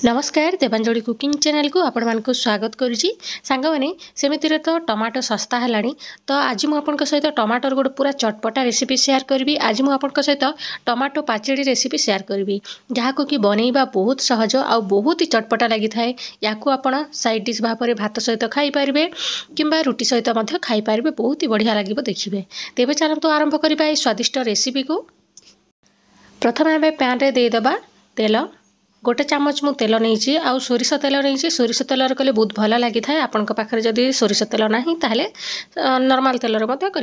नमस्कार Devanjali cooking channel को आपण मानक स्वागत करुच्ची सांग मैंने सेमिति तो टमाटो सस्ता है तो आज मुझे सहित टमाटर गोटे पूरा चटपटा रेसिपी शेयर करी। आज मुझे सहित टमाटो पाचेड़ी रेसिपी शेयर करी जहाँ कि बनइबा बहुत सहज आ बहुत ही चटपटा लगी थाए। या साइड डिश भाव में भात सहित खाईपारे कि रुटी सहित खाईपारे बहुत ही बढ़िया लगे देखिए। तेज चलते आरंभ करवा स्वादिष्ट रेसिपी को। प्रथम आम पैन रे देदेबा तेल गोटे चामच मु तेल नहीं आउ सोरिष तेल नहीं। सोरिष तेल कले बहुत भल लगी था। आपण पाखे जदि सोरिष तेल ना ताहले नॉर्मल तेल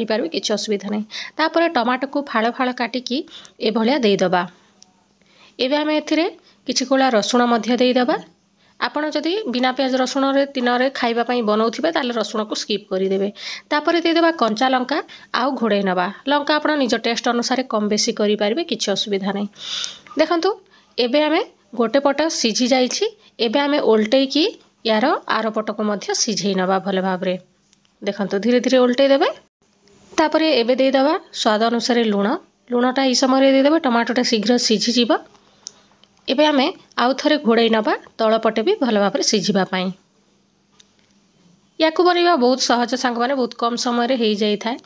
करें किसी असुविधा नहीं। तापर टमाटो को फाड़ फाड़ काटिकी एभलिया देदेबा। एवं आम ए किछि कोला रसुण देदेबा। आपण जदि बिना प्याज रसुण दिन में खावाई बनाऊे ताले रसुण को स्किप करदे। तापर देदेबा कंचा लंका आउ घोड़े नवा। लंका आप निज टेस्ट अनुसार कम बेसी करें किसी असुविधा नहीं। देखंतु एबे आम गोटे पट सीझी जाइछि। एबे आमे ओल्टेकी यार आर पट को मध्य सिझेई नबा भले भाव रे। देखंतु धीरे धीरे ओल्टे देबे। तापरे एबे दे देबा स्वाद अनुसार लूण। लूणटा ई समय दे देबे टमाटोटा शीघ्र सिझी जीव। एबे आमे आउ थरे घोड़ेई नबा तळ पटे भी भले भाव रे सिझिबा पई। याकू बनइबा बहुत सहज सांग माने बहुत कम समय रे हेई जाई थाए।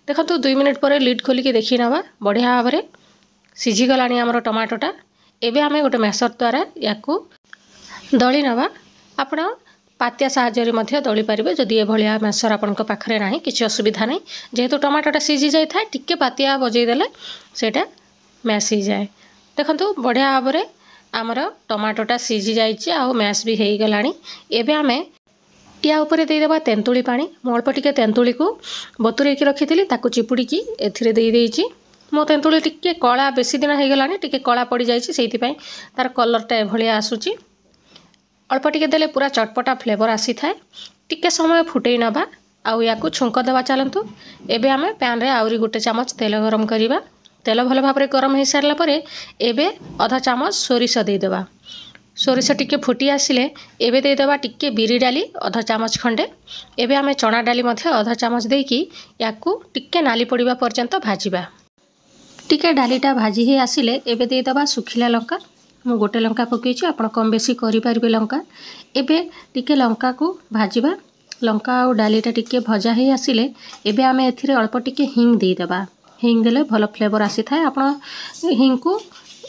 देखंतु 2 मिनिट पर लिड खोली के देखि नबा बढ़िया भाव रे सिझी गलानी हमर टमाटोटा। एबे आमे गोटे मैसर द्वारा याकू दली नवा। आपण पातिया साहाय्य मध्य दली पारिबे जदि ए भलिया मैसर आपनक पाखरे नाही किछि असुविधा नाही। जेहेतु टमाटोटा सिझी जाई थाए टिके पातिया बजै देले सेटा मैस ही जाए। देखंतु बढ़िया भाव रे हमर टमाटोटा सिझी जाइछि आ मैस भी हेई गलानी। एबे आमे या ऊपर दे देबा तेंतुली पानी। मो अल्प टिके तेंतुली को बतुरै के रखिथिली ताकू चिपुड़ी की एथिरे देई देइछि। मो तेंतुली टिके कला बेसी दिन हो गलानी टिके कला पड़ जाइए तार कलरटा एभलिया आसूची। अल्प टिके देले पूरा चटपटा फ्लेवर आसी थाए। टिके समय फुटई नबा आउ याकू छुंक देवा। चलतु एबे आमे पैन रे आउरी गोटे चामच तेल गरम करिबा। तेल भल भाव रे गरम हो सारला परे एबे आधा चामच सोरिष दे देबा। सोरिष टिके फुटी आसिले एबे दे देबा टिके बिरी डाली आधा चामच खंडे। एबे आमे चना डाली मध्य आधा चामच देकी याकू टिके नाली पड़िबा पर्यंत भाजिबा। टिके डालीटा भाजी ही आसिले एबे दे देबा सुखिला लंका। मु गोटे लंका पकेछि आपण कम बेसी करि पारिबे लंका। एबे टिके लंका को भाजिबा। लंका और डालीटा टिके भजा ही आसिले एबे आमे एथिरे अल्प टिके हिंग दे देबा। हिंग देले भल फ्लेवर आसी थाए। आपण हिंग को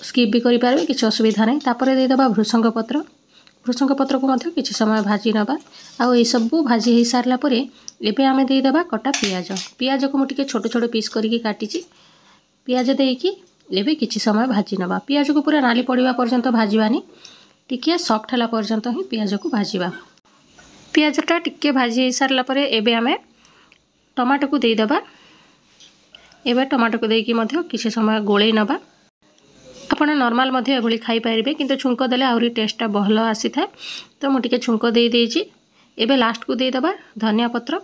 स्किप भी करि पारबे किछि असुविधा नै। तापरे दे देबा भृसंग पत्र। भृसंग पत्र को मध्य किछि समय भाजी नबा। आ ए सब भाजी ही सारला परे एबे आमे दे देबा कटा पियाज। पियाज को मु टिके छोट छोट पीस करिके काटिछि। पियाज देकी एबे किछि समय भाजी नबा। पियाज को पूरा नाली पड़िबा पर्यंत भाजीबानी टिके सॉफ्ट हला पर्यंत ही पियाज को भाजीबा। पियाजटा टिके भाजी सारला परे एबे आमे टमाटो को दे देबा। एबे टमाटो को देकी मध्य किछि समय गोळेई नबा। आपण नॉर्मल मध्य एभली खाई पारिबे किंतु छुंक देले आउरी टेस्टटा भल आसी थाए। तो मु टिके छुंक दे देइछि। एबे लास्ट को दे देबा धनिया पत्र।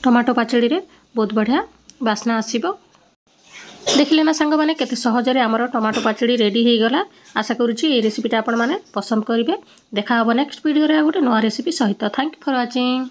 टमाटो पाचड़ी रे बहुत बढ़िया बास्ना आसीबो। देखिले ना सांग माने केते सहज रे हमर टमाटो पाचड़ी रेडी हो गला। आशा करूची ए रेसिपीटा आपण माने पसंद करिवे। देखा हबो नेक्स्ट वीडियो रे गोटे नवा रेसिपी सहित। Thank you for watching.